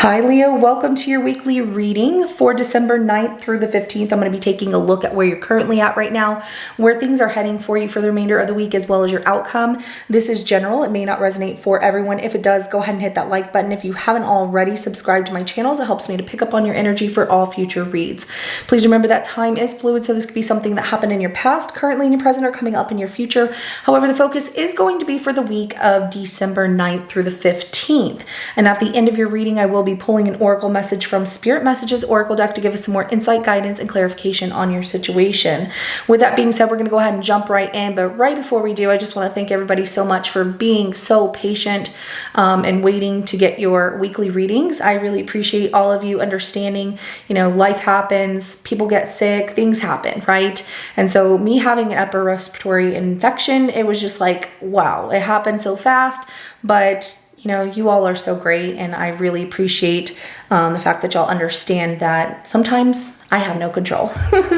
Hi Leo, welcome to your weekly reading for December 9th through the 15th. I'm going to be taking a look at where you're currently at right now, where things are heading for you for the remainder of the week, as well as your outcome. This is general. It may not resonate for everyone. If it does, go ahead and hit that like button. If you haven't already subscribed to my channels, it helps me to pick up on your energy for all future reads. Please remember that time is fluid, so this could be something that happened in your past, currently in your present, or coming up in your future. However, the focus is going to be for the week of December 9th through the 15th. And at the end of your reading, I will be pulling an oracle message from Spirit Messages Oracle deck to give us some more insight, guidance, and clarification on your situation. With that being said, we're going to go ahead and jump right in. But right before we do, I just want to thank everybody so much for being so patient and waiting to get your weekly readings. I really appreciate all of you understanding, life happens, people get sick, things happen, right? And so me having an upper respiratory infection, it was just like, wow, it happened so fast, but you all are so great, and I really appreciate the fact that y'all understand that sometimes I have no control.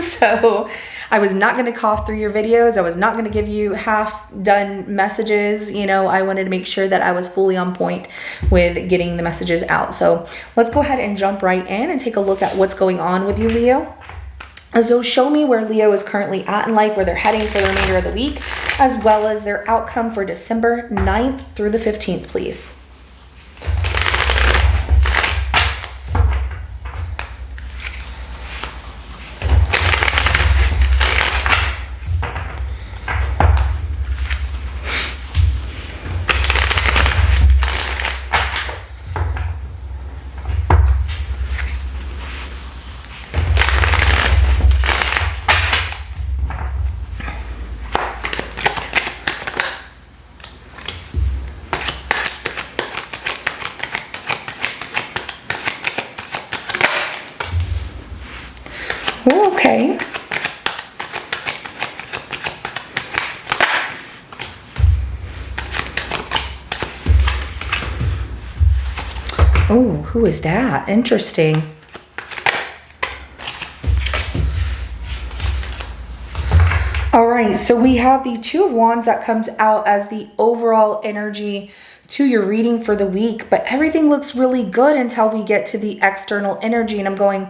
So I was not going to cough through your videos. I was not going to give you half-done messages. I wanted to make sure that I was fully on point with getting the messages out. So let's go ahead and jump right in and take a look at what's going on with you, Leo. So show me where Leo is currently at in life, where they're heading for the remainder of the week, as well as their outcome for December 9th through the 15th, please. Okay. Oh, who is that? Interesting. All right, so we have the Two of Wands that comes out as the overall energy to your reading for the week, but everything looks really good until we get to the external energy, and I'm going,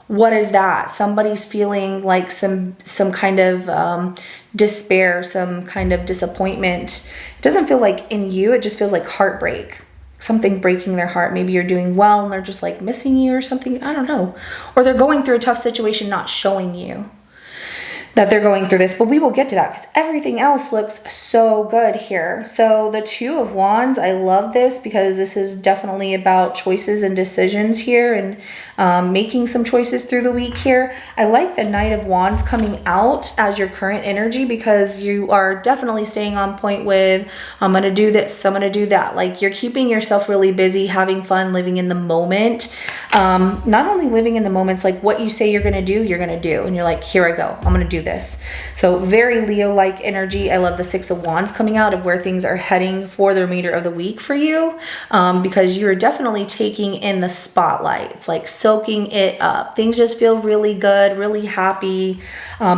what is that? Somebody's feeling like some kind of despair, some kind of disappointment. It doesn't feel like in you, it just feels like heartbreak. Something breaking their heart. Maybe you're doing well and they're just like missing you or something. I don't know. Or they're going through a tough situation, not showing you that they're going through this, but we will get to that because everything else looks so good here. So the Two of Wands, I love this because this is definitely about choices and decisions here, and making some choices through the week here. I like the Knight of Wands coming out as your current energy because you are definitely staying on point with, I'm going to do this, I'm going to do that. Like, you're keeping yourself really busy, having fun, living in the moment. Not only living in the moments, like what you say you're going to do, you're going to do. And you're like, here I go, I'm going to do this. So very Leo-like energy. I love the Six of Wands coming out of where things are heading for the remainder of the week for you, because you're definitely taking in the spotlight. It's like soaking it up. Things just feel really good, really happy.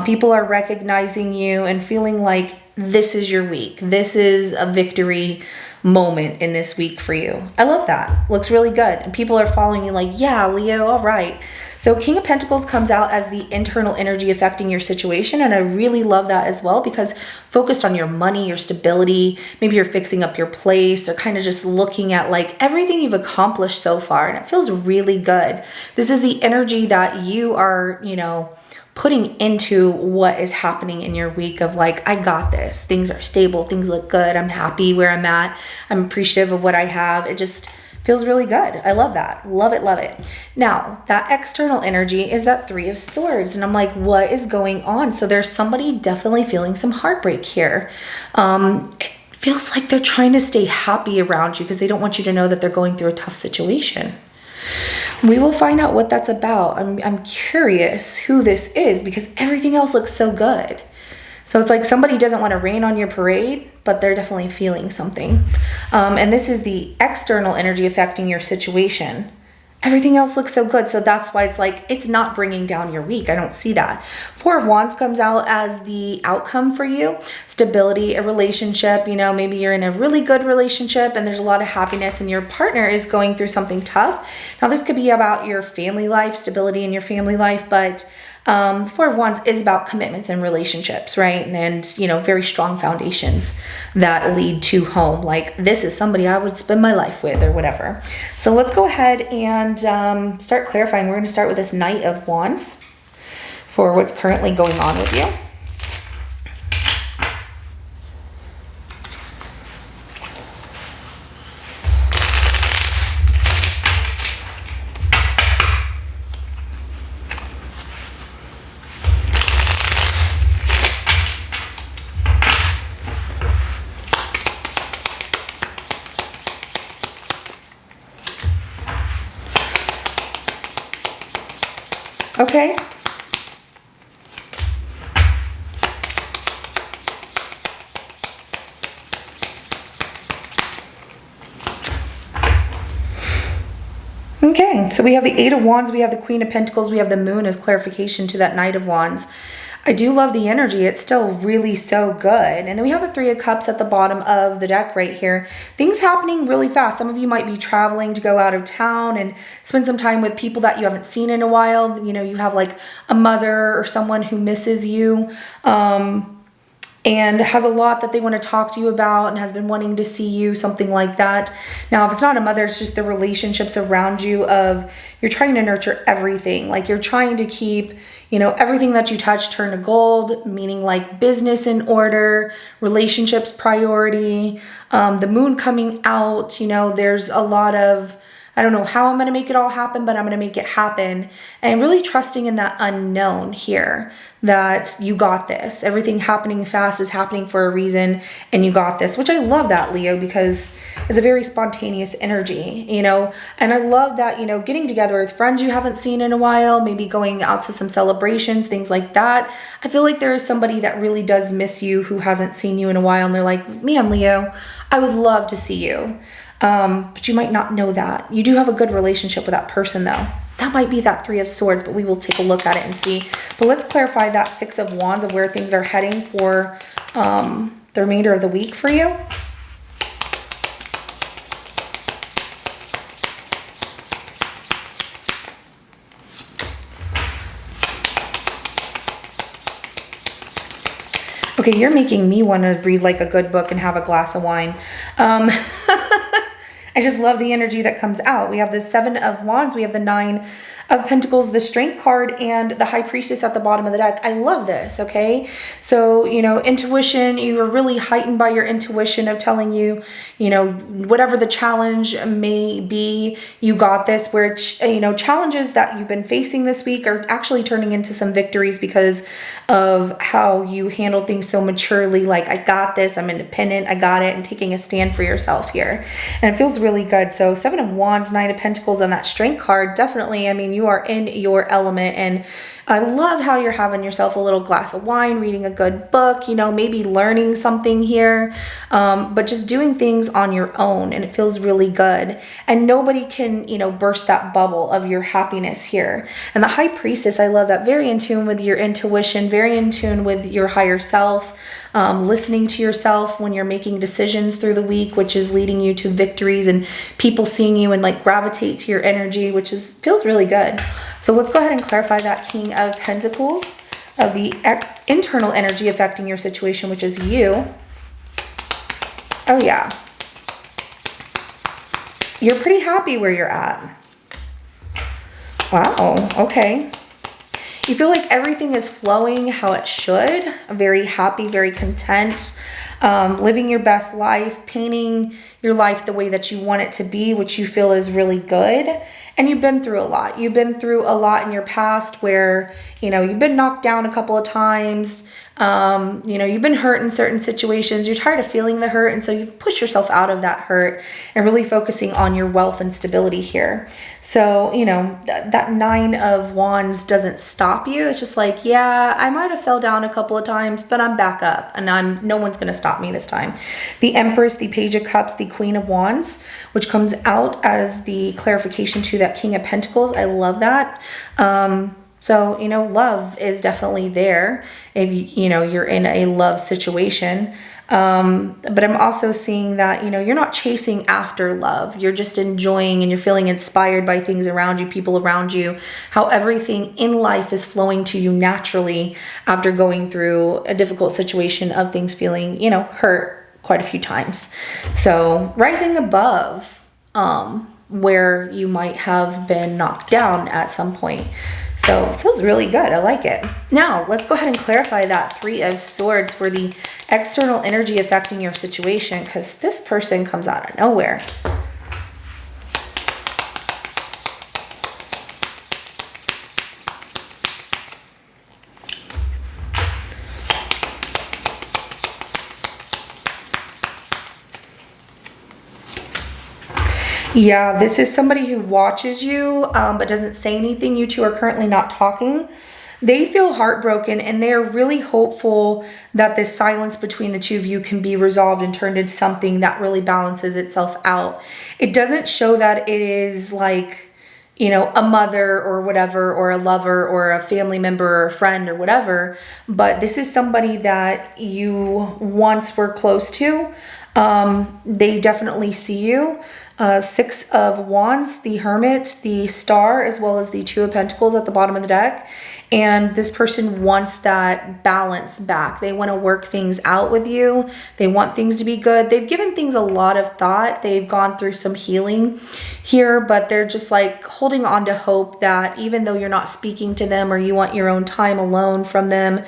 People are recognizing you and feeling like this is your week. This is a victory moment in this week for you. I love that. Looks really good. And people are following you like, yeah, Leo, all right. So King of Pentacles comes out as the internal energy affecting your situation. And I really love that as well, because focused on your money, your stability, maybe you're fixing up your place, or kind of just looking at like everything you've accomplished so far. And it feels really good. This is the energy that you are, putting into what is happening in your week of like, I got this. Things are stable. Things look good. I'm happy where I'm at. I'm appreciative of what I have. It just feels really good. I love that. Love it, love it. Now, that external energy is that Three of Swords. And I'm like, what is going on? So there's somebody definitely feeling some heartbreak here. It feels like they're trying to stay happy around you because they don't want you to know that they're going through a tough situation. We will find out what that's about. I'm curious who this is because everything else looks so good. So it's like somebody doesn't want to rain on your parade, but they're definitely feeling something. And this is the external energy affecting your situation. everything else looks so good. So that's why it's like, it's not bringing down your week. I don't see that. Four of Wands comes out as the outcome for you. Stability, a relationship, maybe you're in a really good relationship and there's a lot of happiness and your partner is going through something tough. Now this could be about your family life, stability in your family life, but Four of Wands is about commitments and relationships, right? And very strong foundations that lead to home. Like, this is somebody I would spend my life with or whatever. So let's go ahead and start clarifying. We're going to start with this Knight of Wands for what's currently going on with you. Okay. Okay, so we have the Eight of Wands, we have the Queen of Pentacles, we have the Moon as clarification to that Knight of Wands. I do love the energy. It's still really so good. And then we have a Three of Cups at the bottom of the deck right here. Things happening really fast. Some of you might be traveling to go out of town and spend some time with people that you haven't seen in a while. You have like a mother or someone who misses you. And has a lot that they want to talk to you about and has been wanting to see you, something like that. Now, if it's not a mother, it's just the relationships around you of you're trying to nurture everything. Like, you're trying to keep, everything that you touch turn to gold, meaning like business in order, relationships priority, the moon coming out, there's a lot of, I don't know how I'm going to make it all happen, but I'm going to make it happen. And really trusting in that unknown here, that you got this. Everything happening fast is happening for a reason, and you got this, which I love that, Leo, because it's a very spontaneous energy, and I love that, getting together with friends you haven't seen in a while, maybe going out to some celebrations, things like that. I feel like there is somebody that really does miss you who hasn't seen you in a while, and they're like, man, Leo, I would love to see you. But you might not know that. You do have a good relationship with that person though. That might be that Three of Swords, but we will take a look at it and see. But let's clarify that Six of Wands of where things are heading for the remainder of the week for you. Okay, you're making me want to read like a good book and have a glass of wine. I just love the energy that comes out. We have the Seven of Wands, we have the Nine of Pentacles, the Strength card, and the High Priestess at the bottom of the deck. I love this, okay? So, intuition, you are really heightened by your intuition of telling you, whatever the challenge may be, you got this, where, challenges that you've been facing this week are actually turning into some victories because of how you handle things so maturely. Like, I got this, I'm independent, I got it, and taking a stand for yourself here. And it feels really good. So Seven of Wands, Nine of Pentacles, and that Strength card, definitely, you are in your element, and I love how you're having yourself a little glass of wine, reading a good book, maybe learning something here, but just doing things on your own, and it feels really good. And nobody can, burst that bubble of your happiness here. And the High Priestess, I love that, very in tune with your intuition, very in tune with your higher self, listening to yourself when you're making decisions through the week, which is leading you to victories and people seeing you and like gravitate to your energy, which feels really good. So let's go ahead and clarify that King of Pentacles of the internal energy affecting your situation, which is you. Oh yeah. You're pretty happy where you're at. Wow, okay. You feel like everything is flowing how it should. Very happy, very content, living your best life, painting your life the way that you want it to be, which you feel is really good. And you've been through a lot. You've been through a lot in your past where, you've been knocked down a couple of times. You know, you've been hurt in certain situations. You're tired of feeling the hurt. And so you've pushed yourself out of that hurt and really focusing on your wealth and stability here. So, you know, that 9 of Wands doesn't stop you. It's just like, yeah, I might have fell down a couple of times, but I'm back up and no one's going to stop me this time. The Empress, the Page of Cups, the Queen of Wands, which comes out as the clarification to that King of Pentacles. I love that. So, you know, love is definitely there if you know, you're in a love situation. But I'm also seeing that, you know, you're not chasing after love. You're just enjoying and you're feeling inspired by things around you, people around you, how everything in life is flowing to you naturally after going through a difficult situation of things feeling, you know, hurt quite a few times. So rising above, where you might have been knocked down at some point. So it feels really good. I like it. Now, let's go ahead and clarify that 3 of Swords for the external energy affecting your situation, because this person comes out of nowhere. Yeah, this is somebody who watches you, but doesn't say anything. You two are currently not talking. They feel heartbroken and they're really hopeful that this silence between the two of you can be resolved and turned into something that really balances itself out. It doesn't show that it is like, you know, a mother or whatever, or a lover or a family member or a friend or whatever, but this is somebody that you once were close to. They definitely see you. 6 of Wands, the Hermit, the Star, as well as the 2 of Pentacles at the bottom of the deck. And this person wants that balance back. They want to work things out with you. They want things to be good. They've given things a lot of thought. They've gone through some healing here, but they're just like holding on to hope that even though you're not speaking to them or you want your own time alone from them,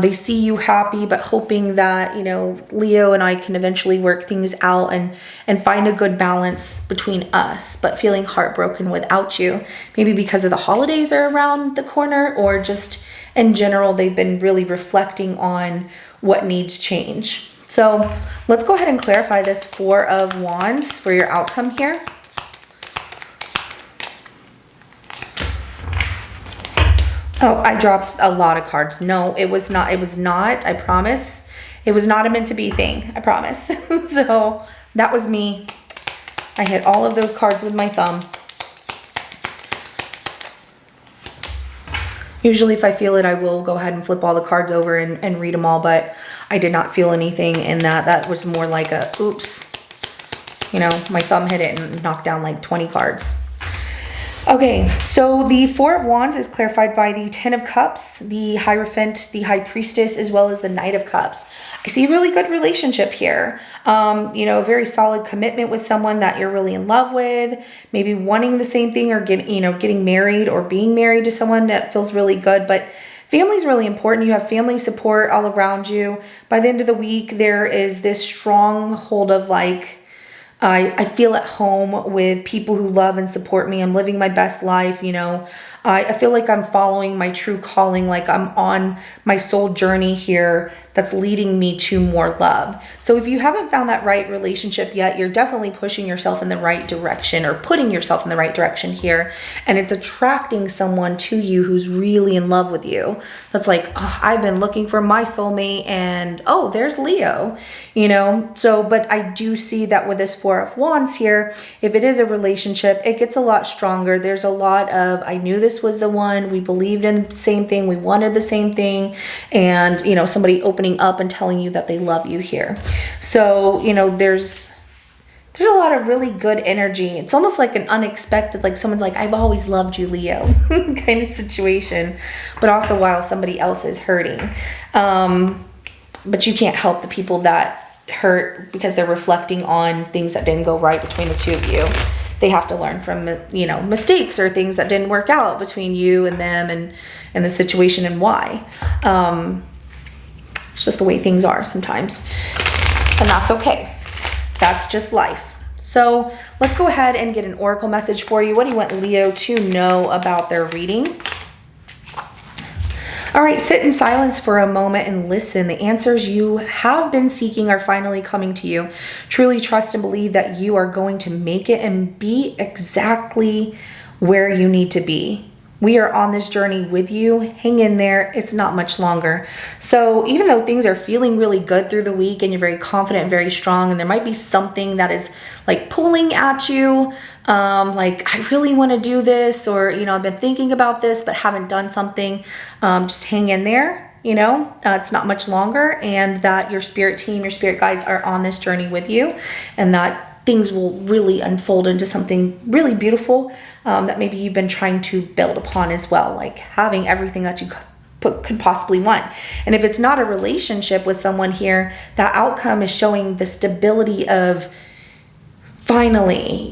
they see you happy, but hoping that, you know, Leo and I can eventually work things out and find a good balance between us, but feeling heartbroken without you. Maybe because of the holidays are around the corner, or just in general, they've been really reflecting on what needs change. So let's go ahead and clarify this 4 of Wands for your outcome here. Oh, I dropped a lot of cards. No, it was not. It was not. I promise. It was not a meant to be thing. I promise. So that was me. I hit all of those cards with my thumb. Usually if I feel it, I will go ahead and flip all the cards over and read them all, but I did not feel anything in that. That was more like a, oops, you know, my thumb hit it and knocked down like 20 cards. Okay, so the 4 of Wands is clarified by the 10 of Cups, the Hierophant, the High Priestess, as well as the Knight of Cups. I see a really good relationship here. You know, a very solid commitment with someone that you're really in love with, maybe wanting the same thing, or getting married or being married to someone that feels really good. But family is really important. You have family support all around you. By the end of the week, there is this stronghold of like, I feel at home with people who love and support me. I'm living my best life, you know. I feel like I'm following my true calling, like I'm on my soul journey here that's leading me to more love. So if you haven't found that right relationship yet, you're definitely pushing yourself in the right direction, or putting yourself in the right direction here. And it's attracting someone to you who's really in love with you. That's like, oh, I've been looking for my soulmate, and oh, there's Leo, you know. So, but I do see that with this 4 of Wands here, if it is a relationship, it gets a lot stronger. There's a lot of, I knew this was the one, we believed in the same thing, we wanted the same thing, and you know, somebody opening up and telling you that they love you here. So, you know, there's a lot of really good energy. It's almost like an unexpected, like someone's like, I've always loved you, Leo, kind of situation, but also while somebody else is hurting. But you can't help the people that hurt because they're reflecting on things that didn't go right between the two of you. They have to learn from, you know, mistakes or things that didn't work out between you and them, and the situation and why. It's just the way things are sometimes, and that's okay. That's just life. So let's go ahead and get an oracle message for you. What do you want Leo to know about their reading? All right, sit in silence for a moment and listen. The answers you have been seeking are finally coming to you. Truly trust and believe that you are going to make it and be exactly where you need to be. We are on this journey with you. Hang in there. It's not much longer. So even though things are feeling really good through the week and you're very confident and very strong, and there might be something that is like pulling at you, like I really want to do this, or, I've been thinking about this, but haven't done something, just hang in there. It's not much longer, and that your spirit team, your spirit guides are on this journey with you, and that things will really unfold into something really beautiful that maybe you've been trying to build upon as well, like having everything that you could possibly want. And if it's not a relationship with someone here, that outcome is showing the stability of finally,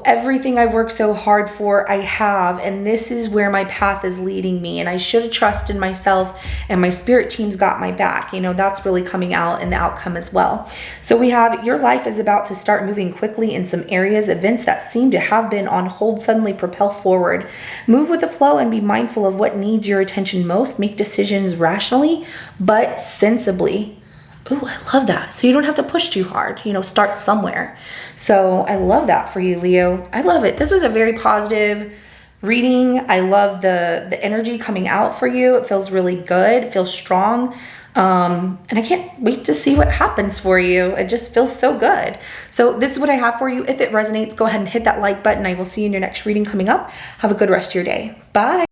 everything I've worked so hard for, I have, and this is where my path is leading me, and I should have trusted myself, and my spirit team's got my back. That's really coming out in the outcome as well. So we have your life is about to start moving quickly in some areas. Events that seem to have been on hold suddenly propel forward. Move with the flow and be mindful of what needs your attention most. Make decisions rationally, but sensibly. Ooh, I love that. So you don't have to push too hard, start somewhere. So I love that for you, Leo. I love it. This was a very positive reading. I love the energy coming out for you. It feels really good. It feels strong. And I can't wait to see what happens for you. It just feels so good. So this is what I have for you. If it resonates, go ahead and hit that like button. I will see you in your next reading coming up. Have a good rest of your day. Bye.